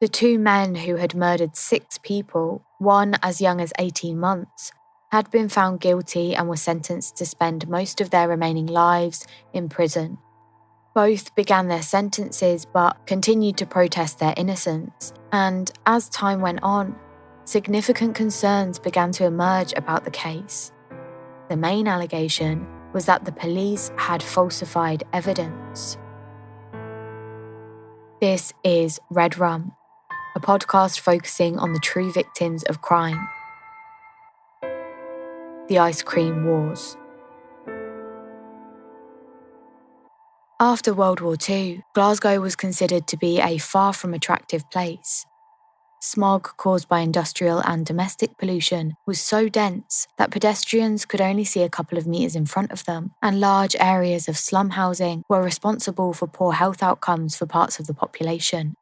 The two men who had murdered 6 people, one as young as 18 months, had been found guilty and were sentenced to spend most of their remaining lives in prison. Both began their sentences but continued to protest their innocence, and as time went on, significant concerns began to emerge about the case. The main allegation was that the police had falsified evidence. This is Red Rum, a podcast focusing on the true victims of crime. The Ice Cream Wars. After World War II, Glasgow was considered to be a far from attractive place. Smog caused by industrial and domestic pollution was so dense that pedestrians could only see a couple of meters in front of them, and large areas of slum housing were responsible for poor health outcomes for parts of the population.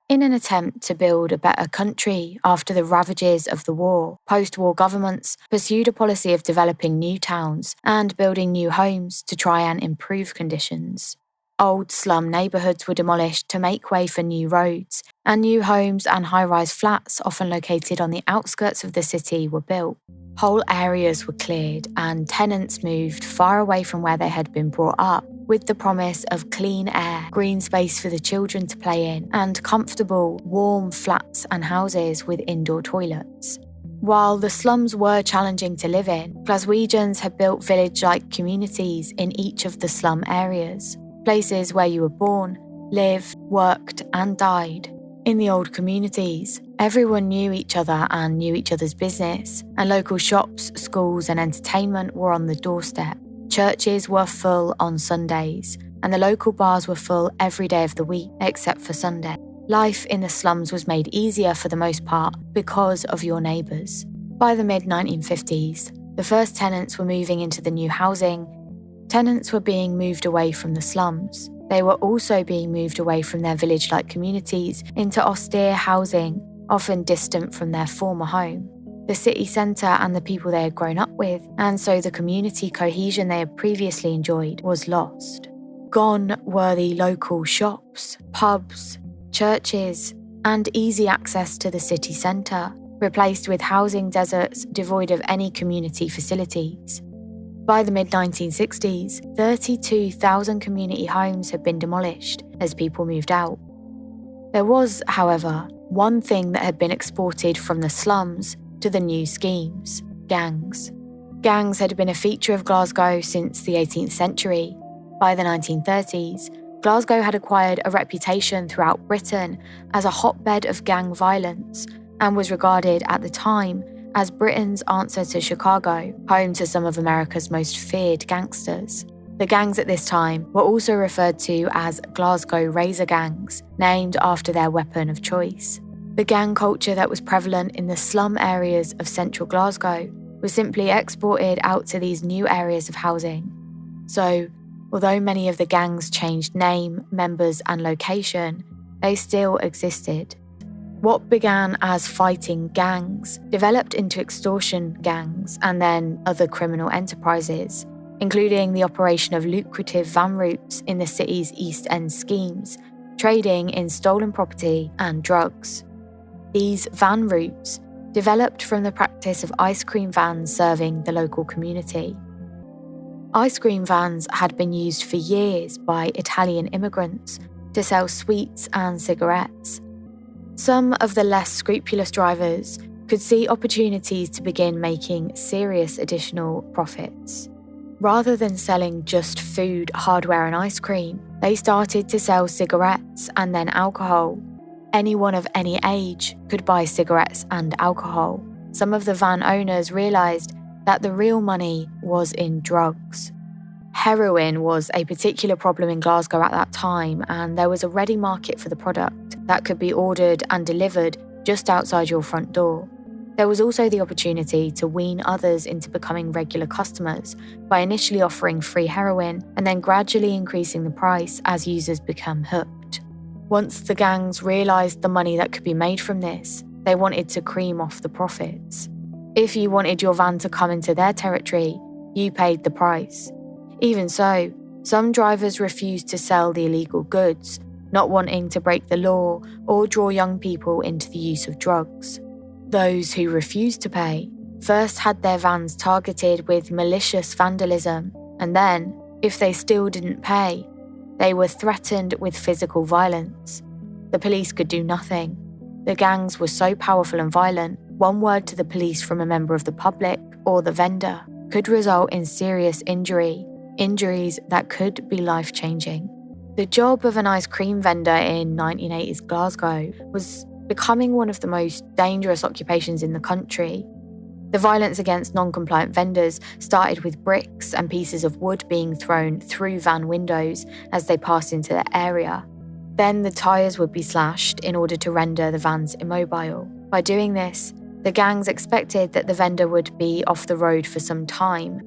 In an attempt to build a better country after the ravages of the war, post-war governments pursued a policy of developing new towns and building new homes to try and improve conditions. Old slum neighbourhoods were demolished to make way for new roads, and new homes and high-rise flats, often located on the outskirts of the city, were built. Whole areas were cleared, and tenants moved far away from where they had been brought up, with the promise of clean air, green space for the children to play in, and comfortable, warm flats and houses with indoor toilets. While the slums were challenging to live in, Glaswegians had built village-like communities in each of the slum areas. Places where you were born, lived, worked, and died. In the old communities, everyone knew each other and knew each other's business, and local shops, schools, and entertainment were on the doorstep. Churches were full on Sundays, and the local bars were full every day of the week, except for Sunday. Life in the slums was made easier for the most part because of your neighbours. By the mid-1950s, the first tenants were moving into the new housing. Tenants were being moved away from the slums. They were also being moved away from their village-like communities into austere housing, often distant from their former home, the city centre and the people they had grown up with, and so the community cohesion they had previously enjoyed was lost. Gone were the local shops, pubs, churches, and easy access to the city centre, replaced with housing deserts devoid of any community facilities. By the mid-1960s, 32,000 community homes had been demolished as people moved out. There was, however, one thing that had been exported from the slums to the new schemes: gangs. Gangs had been a feature of Glasgow since the 18th century. By the 1930s, Glasgow had acquired a reputation throughout Britain as a hotbed of gang violence and was regarded at the time as Britain's answer to Chicago, home to some of America's most feared gangsters. The gangs at this time were also referred to as Glasgow razor gangs, named after their weapon of choice. The gang culture that was prevalent in the slum areas of central Glasgow was simply exported out to these new areas of housing. So, although many of the gangs changed name, members, and location, they still existed. What began as fighting gangs developed into extortion gangs and then other criminal enterprises, including the operation of lucrative van routes in the city's East End schemes, trading in stolen property and drugs. These van routes developed from the practice of ice cream vans serving the local community. Ice cream vans had been used for years by Italian immigrants to sell sweets and cigarettes. Some of the less scrupulous drivers could see opportunities to begin making serious additional profits. Rather than selling just food, hardware, and ice cream, they started to sell cigarettes and then alcohol. Anyone of any age could buy cigarettes and alcohol. Some of the van owners realised that the real money was in drugs. Heroin was a particular problem in Glasgow at that time, and there was a ready market for the product that could be ordered and delivered just outside your front door. There was also the opportunity to wean others into becoming regular customers by initially offering free heroin and then gradually increasing the price as users become hooked. Once the gangs realised the money that could be made from this, they wanted to cream off the profits. If you wanted your van to come into their territory, you paid the price. Even so, some drivers refused to sell the illegal goods, not wanting to break the law or draw young people into the use of drugs. Those who refused to pay first had their vans targeted with malicious vandalism, and then, if they still didn't pay, they were threatened with physical violence. The police could do nothing. The gangs were so powerful and violent, one word to the police from a member of the public or the vendor could result in serious injuries that could be life-changing. The job of an ice cream vendor in 1980s Glasgow was becoming one of the most dangerous occupations in the country. The violence against non-compliant vendors started with bricks and pieces of wood being thrown through van windows as they passed into the area. Then the tyres would be slashed in order to render the vans immobile. By doing this, the gangs expected that the vendor would be off the road for some time.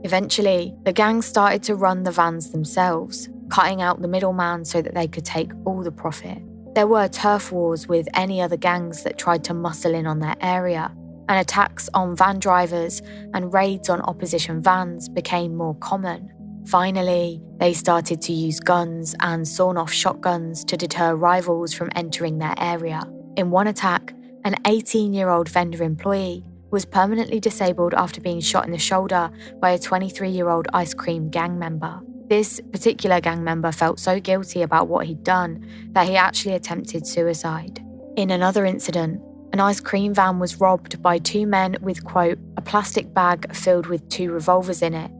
Eventually, the gangs started to run the vans themselves, cutting out the middleman so that they could take all the profit. There were turf wars with any other gangs that tried to muscle in on their area, and attacks on van drivers and raids on opposition vans became more common. Finally, they started to use guns and sawn-off shotguns to deter rivals from entering their area. In one attack, an 18-year-old vendor employee was permanently disabled after being shot in the shoulder by a 23-year-old ice cream gang member. This particular gang member felt so guilty about what he'd done that he actually attempted suicide. In another incident, an ice cream van was robbed by two men with, quote, a plastic bag filled with 2 revolvers in it.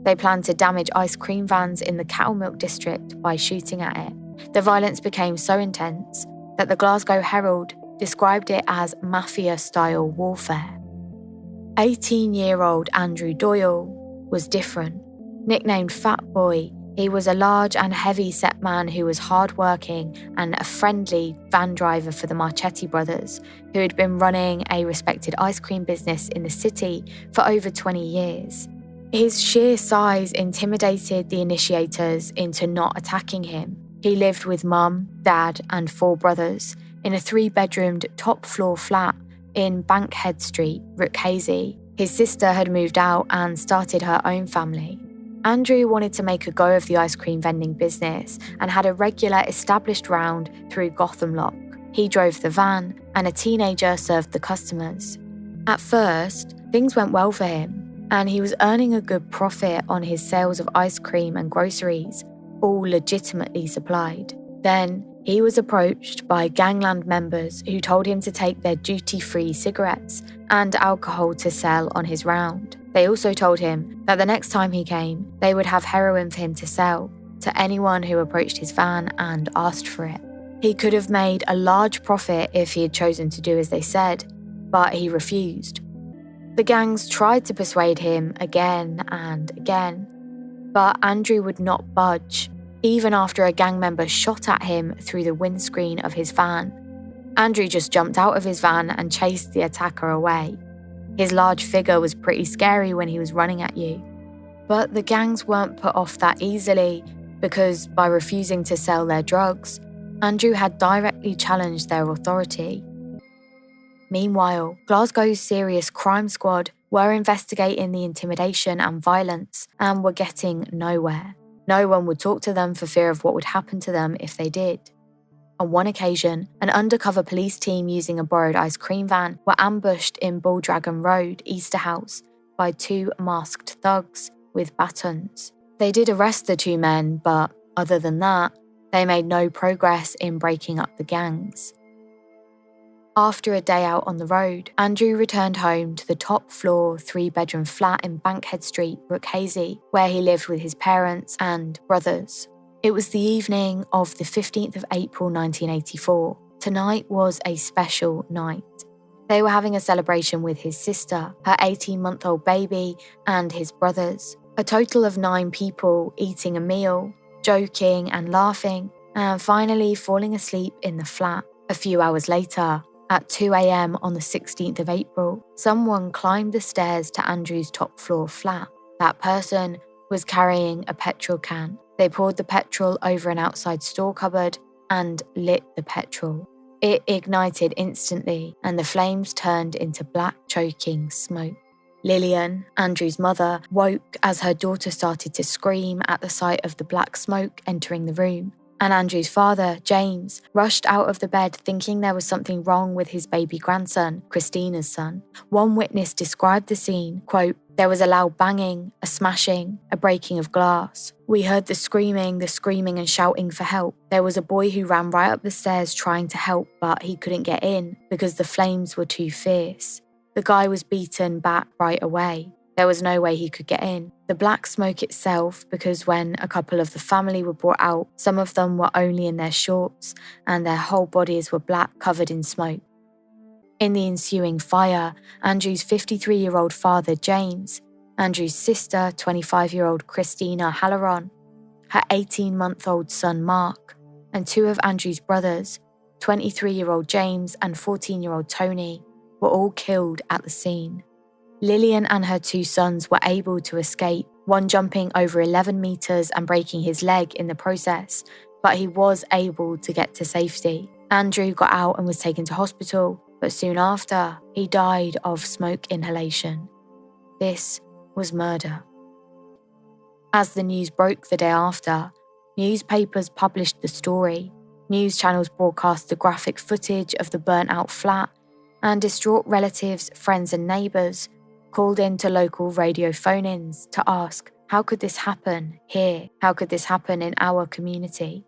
They planned to damage ice cream vans in the cattle milk district by shooting at it. The violence became so intense that the Glasgow Herald described it as mafia-style warfare. 18-year-old Andrew Doyle was different. Nicknamed Fat Boy, he was a large and heavy-set man who was hard-working and a friendly van driver for the Marchetti brothers, who had been running a respected ice cream business in the city for over 20 years. His sheer size intimidated the initiators into not attacking him. He lived with mum, dad, and 4 brothers in a 3-bedroomed top-floor flat in Bankhead Street, Rookhazy. His sister had moved out and started her own family. Andrew wanted to make a go of the ice cream vending business and had a regular established round through Gotham Lock. He drove the van and a teenager served the customers. At first, things went well for him, and he was earning a good profit on his sales of ice cream and groceries, all legitimately supplied. Then, he was approached by gangland members who told him to take their duty-free cigarettes and alcohol to sell on his round. They also told him that the next time he came, they would have heroin for him to sell to anyone who approached his van and asked for it. He could have made a large profit if he had chosen to do as they said, but he refused. The gangs tried to persuade him again and again, but Andrew would not budge, even after a gang member shot at him through the windscreen of his van. Andrew just jumped out of his van and chased the attacker away. His large figure was pretty scary when he was running at you. But the gangs weren't put off that easily because by refusing to sell their drugs, Andrew had directly challenged their authority. Meanwhile, Glasgow's Serious Crime Squad were investigating the intimidation and violence and were getting nowhere. No one would talk to them for fear of what would happen to them if they did. On one occasion, an undercover police team using a borrowed ice cream van were ambushed in Bulldragon Road, Easterhouse, by 2 masked thugs with batons. They did arrest the 2 men, but other than that, they made no progress in breaking up the gangs. After a day out on the road, Andrew returned home to the top-floor 3-bedroom flat in Bankhead Street, Rookhazy, where he lived with his parents and brothers. It was the evening of the 15th of April 1984. Tonight was a special night. They were having a celebration with his sister, her 18-month-old baby, and his brothers. A total of 9 people eating a meal, joking and laughing, and finally falling asleep in the flat. A few hours later, at 2 a.m. on the 16th of April, someone climbed the stairs to Andrew's top-floor flat. That person was carrying a petrol can. They poured the petrol over an outside store cupboard and lit the petrol. It ignited instantly, and the flames turned into black, choking smoke. Lillian, Andrew's mother, woke as her daughter started to scream at the sight of the black smoke entering the room. and Andrew's father, James, rushed out of the bed thinking there was something wrong with his baby grandson, Christina's son. One witness described the scene, quote, "There was a loud banging, a smashing, a breaking of glass. We heard the screaming and shouting for help. There was a boy who ran right up the stairs trying to help, but he couldn't get in because the flames were too fierce. The guy was beaten back right away. There was no way he could get in. The black smoke itself, because when a couple of the family were brought out, some of them were only in their shorts and their whole bodies were black covered in smoke." In the ensuing fire, Andrew's 53-year-old father, James, Andrew's sister, 25-year-old Christina Halloran, her 18-month-old son, Mark, and two of Andrew's brothers, 23-year-old James and 14-year-old Tony, were all killed at the scene. Lillian and her two sons were able to escape, one jumping over 11 meters and breaking his leg in the process, but he was able to get to safety. Andrew got out and was taken to hospital, but soon after, he died of smoke inhalation. This was murder. As the news broke the day after, newspapers published the story, news channels broadcast the graphic footage of the burnt-out flat, and distraught relatives, friends and neighbours called into local radio phone-ins to ask, how could this happen here? How could this happen in our community?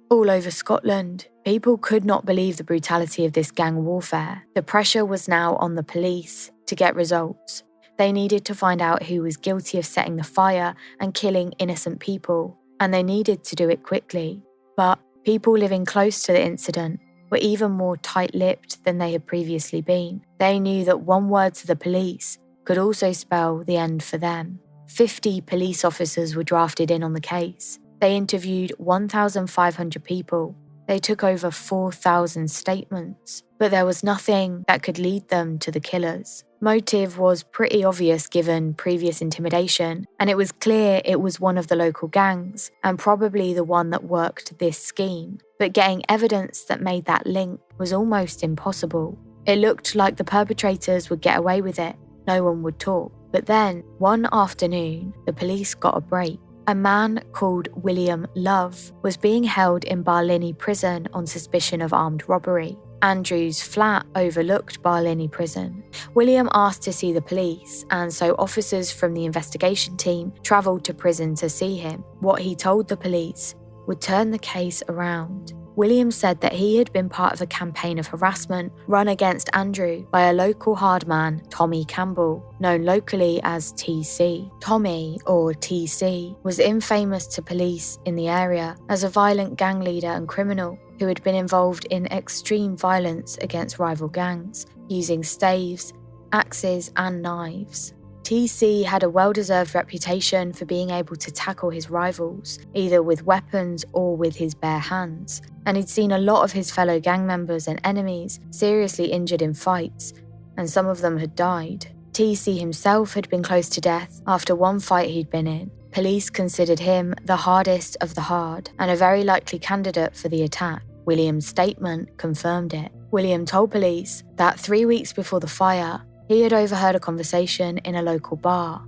All over Scotland, people could not believe the brutality of this gang warfare. The pressure was now on the police to get results. They needed to find out who was guilty of setting the fire and killing innocent people, and they needed to do it quickly. But people living close to the incident were even more tight-lipped than they had previously been. They knew that one word to the police could also spell the end for them. 50 police officers were drafted in on the case. They interviewed 1,500 people. They took over 4,000 statements, but there was nothing that could lead them to the killers. Motive was pretty obvious given previous intimidation, and it was clear it was one of the local gangs, and probably the one that worked this scheme. But getting evidence that made that link was almost impossible. It looked like the perpetrators would get away with it. No one would talk. But then, one afternoon, the police got a break. A man called William Love was being held in Barlinnie prison on suspicion of armed robbery. Andrew's flat overlooked Barlinnie prison. William asked to see the police, and so officers from the investigation team travelled to prison to see him. What he told the police would turn the case around. William said that he had been part of a campaign of harassment run against Andrew by a local hard man, Tommy Campbell, known locally as TC. Tommy, or TC, was infamous to police in the area as a violent gang leader and criminal who had been involved in extreme violence against rival gangs, using staves, axes and knives. TC had a well-deserved reputation for being able to tackle his rivals, either with weapons or with his bare hands, and he'd seen a lot of his fellow gang members and enemies seriously injured in fights, and some of them had died. TC himself had been close to death after one fight he'd been in. Police considered him the hardest of the hard, and a very likely candidate for the attack. William's statement confirmed it. William told police that 3 weeks before the fire, he had overheard a conversation in a local bar.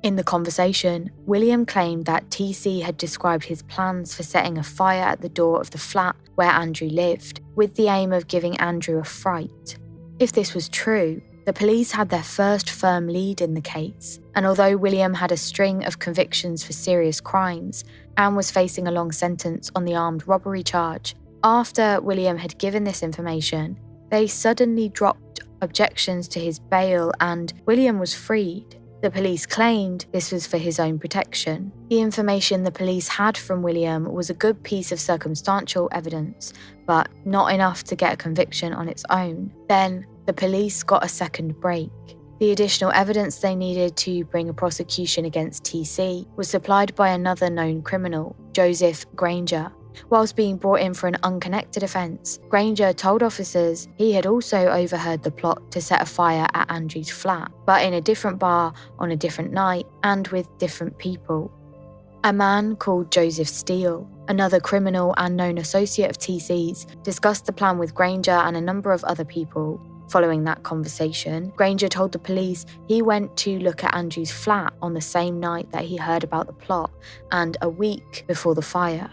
In the conversation, William claimed that TC had described his plans for setting a fire at the door of the flat where Andrew lived, with the aim of giving Andrew a fright. If this was true, the police had their first firm lead in the case, and although William had a string of convictions for serious crimes and was facing a long sentence on the armed robbery charge, after William had given this information, they suddenly dropped objections to his bail and William was freed. The police claimed this was for his own protection. The information the police had from William was a good piece of circumstantial evidence, but not enough to get a conviction on its own. Then, the police got a second break. The additional evidence they needed to bring a prosecution against TC was supplied by another known criminal, Joseph Granger. Whilst being brought in for an unconnected offence, Granger told officers he had also overheard the plot to set a fire at Andrew's flat, but in a different bar on a different night and with different people. A man called Joseph Steele, another criminal and known associate of TC's, discussed the plan with Granger and a number of other people. Following that conversation, Granger told the police he went to look at Andrew's flat on the same night that he heard about the plot and a week before the fire.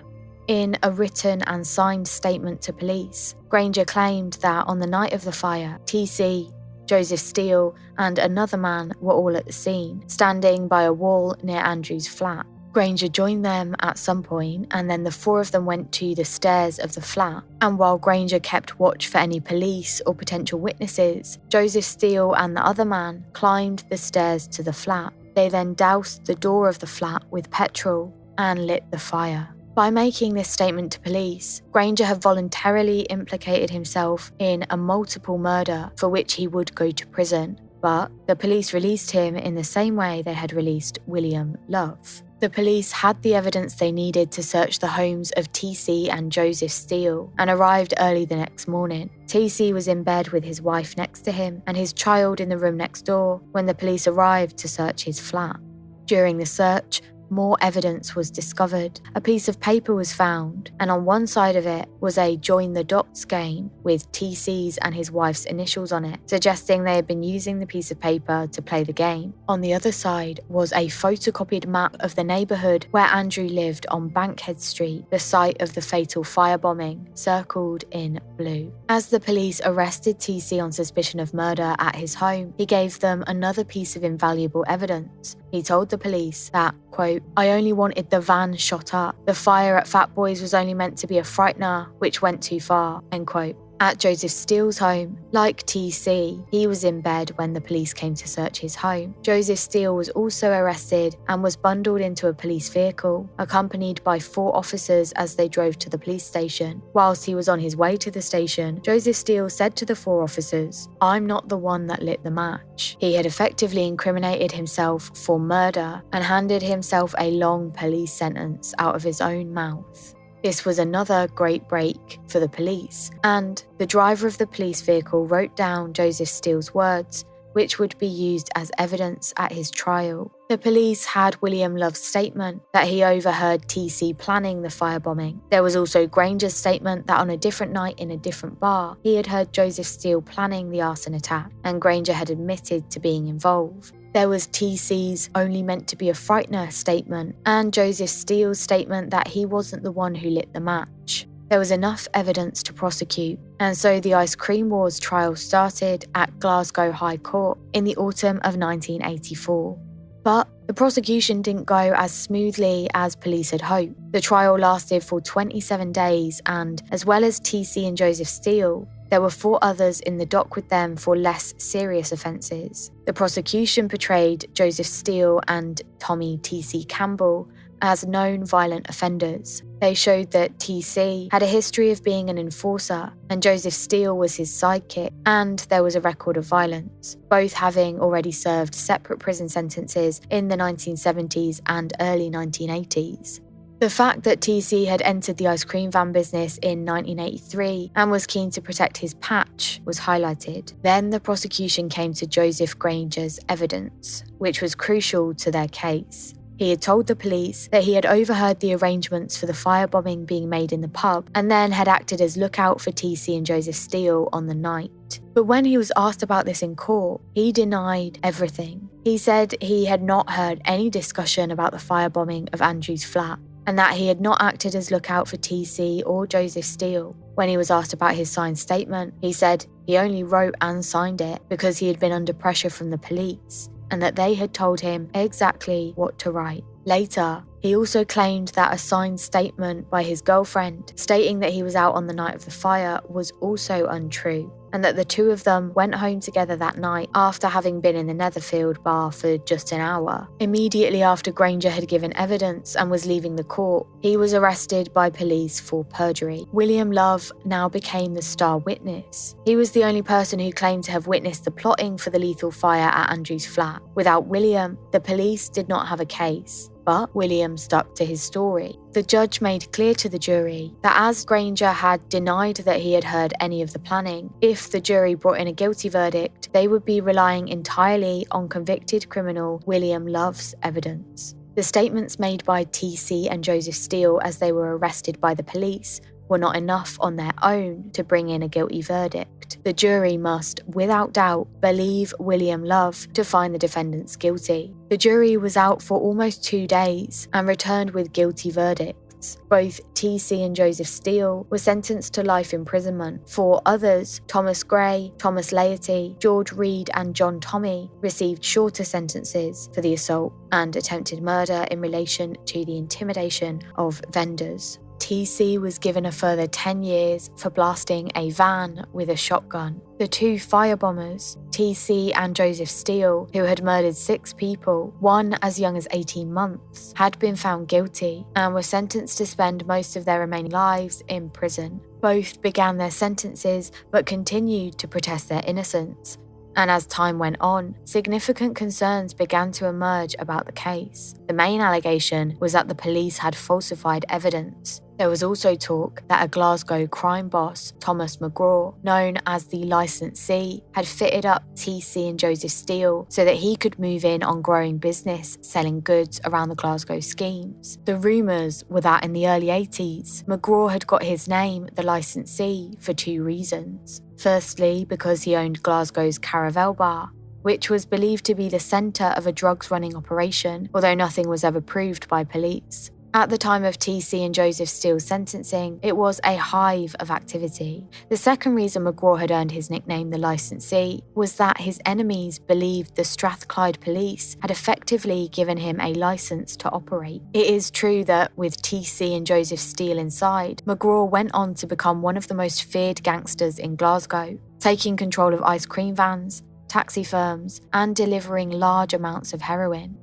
In a written and signed statement to police, Granger claimed that on the night of the fire, TC, Joseph Steele, and another man were all at the scene, standing by a wall near Andrew's flat. Granger joined them at some point, and then the four of them went to the stairs of the flat. And while Granger kept watch for any police or potential witnesses, Joseph Steele and the other man climbed the stairs to the flat. They then doused the door of the flat with petrol and lit the fire. By making this statement to police, Granger had voluntarily implicated himself in a multiple murder for which he would go to prison, but the police released him in the same way they had released William Love. The police had the evidence they needed to search the homes of TC and Joseph Steele and arrived early the next morning. TC was in bed with his wife next to him and his child in the room next door when the police arrived to search his flat. During the search, more evidence was discovered. A piece of paper was found, and on one side of it was a join the dots game with TC's and his wife's initials on it, suggesting they had been using the piece of paper to play the game. On the other side was a photocopied map of the neighbourhood where Andrew lived on Bankhead Street, the site of the fatal firebombing, circled in blue. As the police arrested TC on suspicion of murder at his home, he gave them another piece of invaluable evidence. He told the police that, quote, "I only wanted the van shot up. The fire at Fat Boys was only meant to be a frightener, which went too far," end quote. At Joseph Steele's home, like TC, he was in bed when the police came to search his home. Joseph Steele was also arrested and was bundled into a police vehicle, accompanied by 4 officers as they drove to the police station. Whilst he was on his way to the station, Joseph Steele said to the 4 officers, "I'm not the one that lit the match." He had effectively incriminated himself for murder and handed himself a long police sentence out of his own mouth. This was another great break for the police, and the driver of the police vehicle wrote down Joseph Steele's words, which would be used as evidence at his trial. The police had William Love's statement that he overheard TC planning the firebombing. There was also Granger's statement that on a different night in a different bar, he had heard Joseph Steele planning the arson attack, and Granger had admitted to being involved. There was TC's only meant to be a frightener statement and Joseph Steele's statement that he wasn't the one who lit the match. There was enough evidence to prosecute, and so the Ice Cream Wars trial started at Glasgow High Court in the autumn of 1984. But the prosecution didn't go as smoothly as police had hoped. The trial lasted for 27 days, and as well as TC and Joseph Steele, there were 4 others in the dock with them for less serious offences. The prosecution portrayed Joseph Steele and Tommy TC Campbell as known violent offenders. They showed that TC had a history of being an enforcer and Joseph Steele was his sidekick, and there was a record of violence, both having already served separate prison sentences in the 1970s and early 1980s. The fact that TC had entered the ice cream van business in 1983 and was keen to protect his patch was highlighted. Then the prosecution came to Joseph Granger's evidence, which was crucial to their case. He had told the police that he had overheard the arrangements for the firebombing being made in the pub and then had acted as lookout for TC and Joseph Steele on the night. But when he was asked about this in court, he denied everything. He said he had not heard any discussion about the firebombing of Andrew's flat and that he had not acted as lookout for TC or Joseph Steele. When he was asked about his signed statement, he said he only wrote and signed it because he had been under pressure from the police and that they had told him exactly what to write. Later, he also claimed that a signed statement by his girlfriend stating that he was out on the night of the fire was also untrue, and that the two of them went home together that night after having been in the Netherfield bar for just an hour. Immediately after Granger had given evidence and was leaving the court, he was arrested by police for perjury. William Love now became the star witness. He was the only person who claimed to have witnessed the plotting for the lethal fire at Andrew's flat. Without William, the police did not have a case. But William stuck to his story. The judge made clear to the jury that as Granger had denied that he had heard any of the planning, if the jury brought in a guilty verdict, they would be relying entirely on convicted criminal William Love's evidence. The statements made by TC and Joseph Steele as they were arrested by the police were not enough on their own to bring in a guilty verdict. The jury must, without doubt, believe William Love to find the defendants guilty. The jury was out for almost 2 days and returned with guilty verdicts. sentence. Both TC and Joseph Steele were sentenced to life imprisonment. 4 others, Thomas Gray, Thomas Laity, George Reed and John Tommy, received shorter sentences for the assault and attempted murder in relation to the intimidation of vendors. TC was given a further 10 years for blasting a van with a shotgun. The 2 firebombers, TC and Joseph Steele, who had murdered 6 people, one as young as 18 months, had been found guilty and were sentenced to spend most of their remaining lives in prison. Both began their sentences but continued to protest their innocence. And as time went on, significant concerns began to emerge about the case. The main allegation was that the police had falsified evidence. There was also talk that a Glasgow crime boss, Thomas McGraw, known as the licensee, had fitted up TC and Joseph Steele so that he could move in on growing business selling goods around the Glasgow schemes. The rumours were that in the early 80s, McGraw had got his name, the licensee, for 2 reasons. Firstly, because he owned Glasgow's Caravel Bar, which was believed to be the centre of a drugs-running operation, although nothing was ever proved by police. At the time of TC and Joseph Steele's sentencing, it was a hive of activity. The second reason McGraw had earned his nickname, the licensee, was that his enemies believed the Strathclyde police had effectively given him a licence to operate. It is true that with TC and Joseph Steele inside, McGraw went on to become one of the most feared gangsters in Glasgow, taking control of ice cream vans, taxi firms, and delivering large amounts of heroin.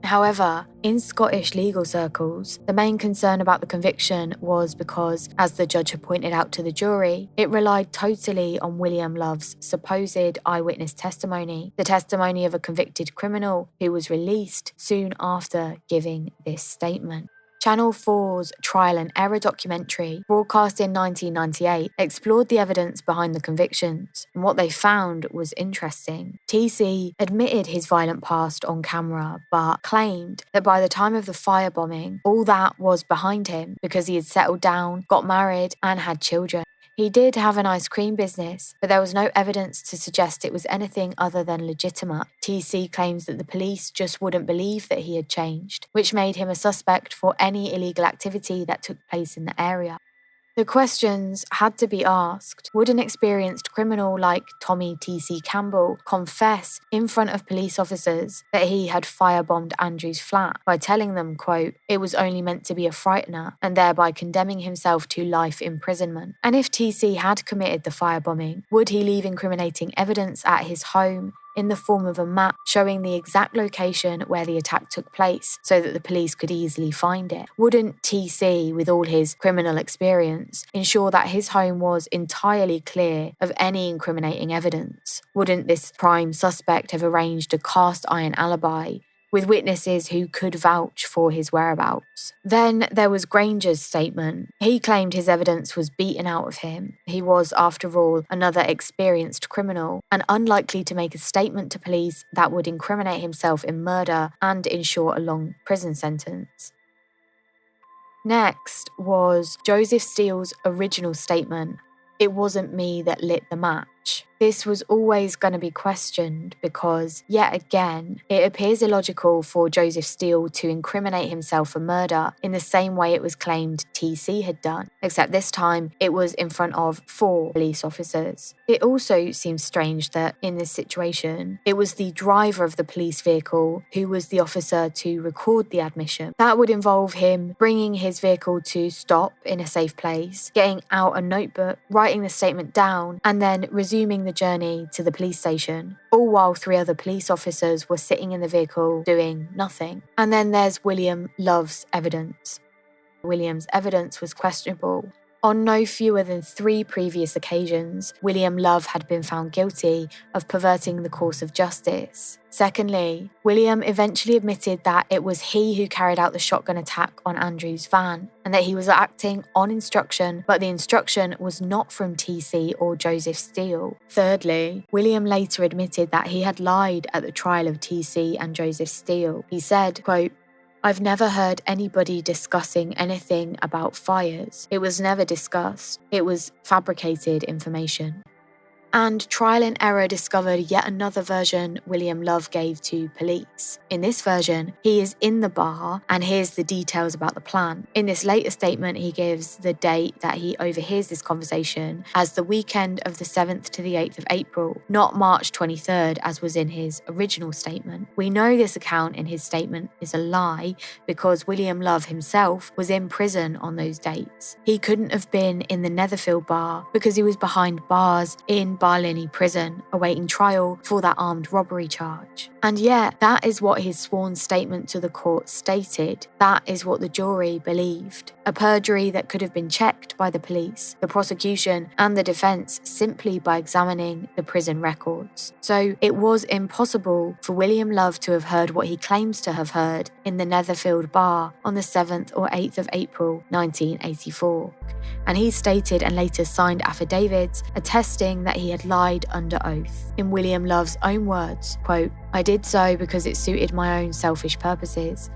However, in Scottish legal circles, the main concern about the conviction was because, as the judge had pointed out to the jury, it relied totally on William Love's supposed eyewitness testimony, the testimony of a convicted criminal who was released soon after giving this statement. Channel 4's Trial and Error documentary, broadcast in 1998, explored the evidence behind the convictions, and what they found was interesting. TC admitted his violent past on camera, but claimed that by the time of the firebombing, all that was behind him because he had settled down, got married, and had children. He did have an ice cream business, but there was no evidence to suggest it was anything other than legitimate. TC claims that the police just wouldn't believe that he had changed, which made him a suspect for any illegal activity that took place in the area. The questions had to be asked. Would an experienced criminal like Tommy T.C. Campbell confess in front of police officers that he had firebombed Andrew's flat by telling them, quote, it was only meant to be a frightener, and thereby condemning himself to life imprisonment? And if T.C. had committed the firebombing, would he leave incriminating evidence at his home in the form of a map showing the exact location where the attack took place so that the police could easily find it? Wouldn't TC, with all his criminal experience, ensure that his home was entirely clear of any incriminating evidence? Wouldn't this prime suspect have arranged a cast iron alibi with witnesses who could vouch for his whereabouts? Then there was Granger's statement. He claimed his evidence was beaten out of him. He was, after all, another experienced criminal and unlikely to make a statement to police that would incriminate himself in murder and ensure a long prison sentence. Next was Joseph Steele's original statement. It wasn't me that lit the match. This was always going to be questioned because, yet again, it appears illogical for Joseph Steele to incriminate himself for murder in the same way it was claimed TC had done, except this time it was in front of 4 police officers. It also seems strange that, in this situation, it was the driver of the police vehicle who was the officer to record the admission. That would involve him bringing his vehicle to stop in a safe place, getting out a notebook, writing the statement down, and then resuming the journey to the police station, all while 3 other police officers were sitting in the vehicle doing nothing. And then there's William Love's evidence. William's evidence was questionable. On no fewer than 3 previous occasions, William Love had been found guilty of perverting the course of justice. Secondly, William eventually admitted that it was he who carried out the shotgun attack on Andrew's van, and that he was acting on instruction, but the instruction was not from TC or Joseph Steele. Thirdly, William later admitted that he had lied at the trial of TC and Joseph Steele. He said, quote, I've never heard anybody discussing anything about fires. It was never discussed. It was fabricated information. And trial and error discovered yet another version William Love gave to police. In this version, he is in the bar and hears the details about the plan. In this later statement, he gives the date that he overhears this conversation as the weekend of the 7th to the 8th of April, not March 23rd as was in his original statement. We know this account in his statement is a lie because William Love himself was in prison on those dates. He couldn't have been in the Netherfield bar because he was behind bars in Barlinnie prison, awaiting trial for that armed robbery charge. And yet, that is what his sworn statement to the court stated. That is what the jury believed. A perjury that could have been checked by the police, the prosecution, and the defence simply by examining the prison records. So it was impossible for William Love to have heard what he claims to have heard in the Netherfield bar on the 7th or 8th of April 1984. And he stated and later signed affidavits attesting that he had lied under oath. In William Love's own words, quote, "I did so because it suited my own selfish purposes.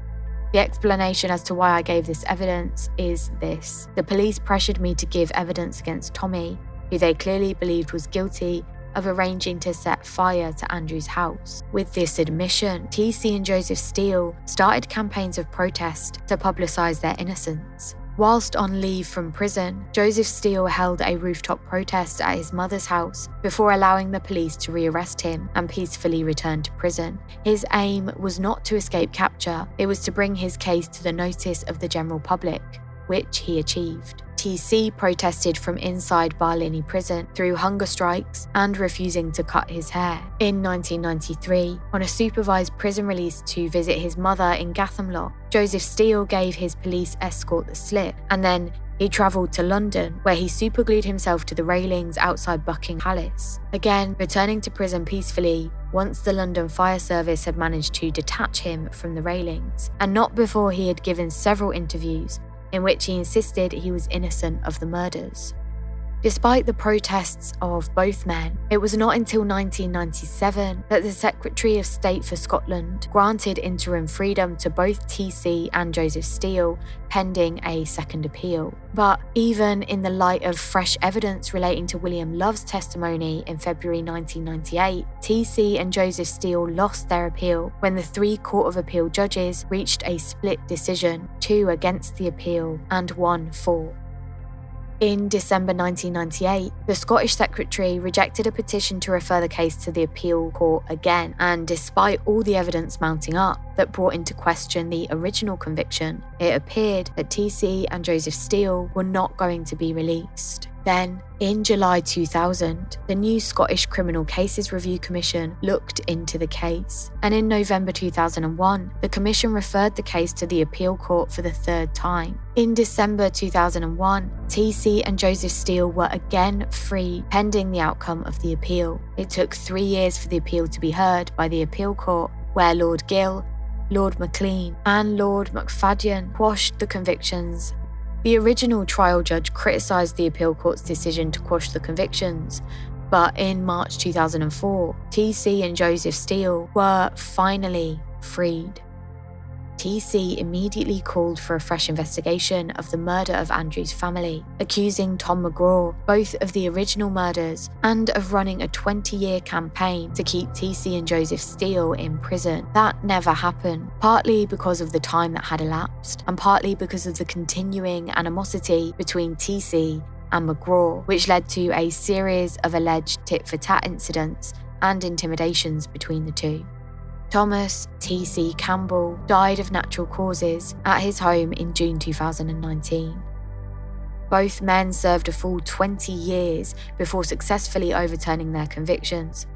The explanation as to why I gave this evidence is this. The police pressured me to give evidence against Tommy, who they clearly believed was guilty of arranging to set fire to Andrew's house. With this admission, TC and Joseph Steele started campaigns of protest to publicise their innocence. Whilst on leave from prison, Joseph Steele held a rooftop protest at his mother's house before allowing the police to rearrest him and peacefully return to prison. His aim was not to escape capture, it was to bring his case to the notice of the general public, which he achieved. TC protested from inside Barlinnie prison through hunger strikes and refusing to cut his hair. In 1993, on a supervised prison release to visit his mother in Gathamlock, Joseph Steele gave his police escort the slip, and then he travelled to London, where he superglued himself to the railings outside Buckingham Palace, again returning to prison peacefully once the London Fire Service had managed to detach him from the railings, and not before he had given several interviews in which he insisted he was innocent of the murders. Despite the protests of both men, it was not until 1997 that the Secretary of State for Scotland granted interim freedom to both TC and Joseph Steele, pending a second appeal. But even in the light of fresh evidence relating to William Love's testimony in February 1998, TC and Joseph Steele lost their appeal when the 3 Court of Appeal judges reached a split decision, 2 against the appeal and 1 for. In December 1998, the Scottish Secretary rejected a petition to refer the case to the appeal court again, and despite all the evidence mounting up that brought into question the original conviction, it appeared that TC and Joseph Steele were not going to be released. Then, in July 2000, the new Scottish Criminal Cases Review Commission looked into the case, and in November 2001, the Commission referred the case to the appeal court for the 3rd time. In December 2001, TC and Joseph Steele were again free pending the outcome of the appeal. It took 3 years for the appeal to be heard by the appeal court, where Lord Gill, Lord Maclean, and Lord McFadden quashed the convictions. The original trial judge criticised the appeal court's decision to quash the convictions, but in March 2004, TC and Joseph Steele were finally freed. TC immediately called for a fresh investigation of the murder of Andrew's family, accusing Tom McGraw both of the original murders and of running a 20-year campaign to keep TC and Joseph Steele in prison. That never happened, partly because of the time that had elapsed, and partly because of the continuing animosity between TC and McGraw, which led to a series of alleged tit-for-tat incidents and intimidations between the two. Thomas T.C. Campbell died of natural causes at his home in June 2019. Both men served a full 20 years before successfully overturning their convictions.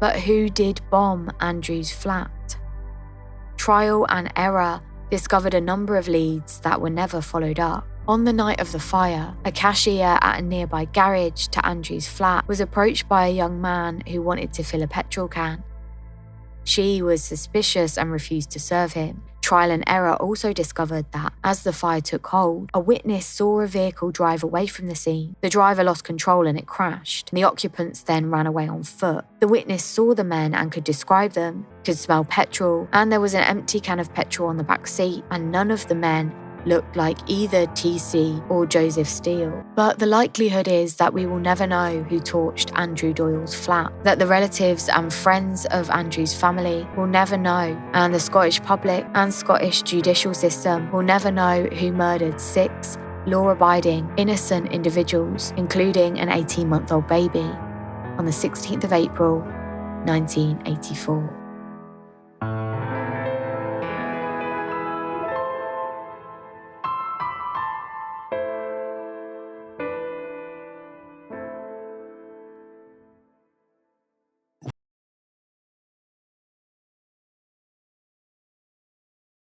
But who did bomb Andrew's flat? Trial and error discovered a number of leads that were never followed up. On the night of the fire, a cashier at a nearby garage to Andrew's flat was approached by a young man who wanted to fill a petrol can. She was suspicious and refused to serve him. Trial and error also discovered that, as the fire took hold, a witness saw a vehicle drive away from the scene. The driver lost control and it crashed. The occupants then ran away on foot. The witness saw the men and could describe them, could smell petrol, and there was an empty can of petrol on the back seat, and none of the men looked like either TC or Joseph Steele. But the likelihood is that we will never know who torched Andrew Doyle's flat, that the relatives and friends of Andrew's family will never know, and the Scottish public and Scottish judicial system will never know who murdered 6 law-abiding, innocent individuals, including an 18-month-old baby, on the 16th of April, 1984.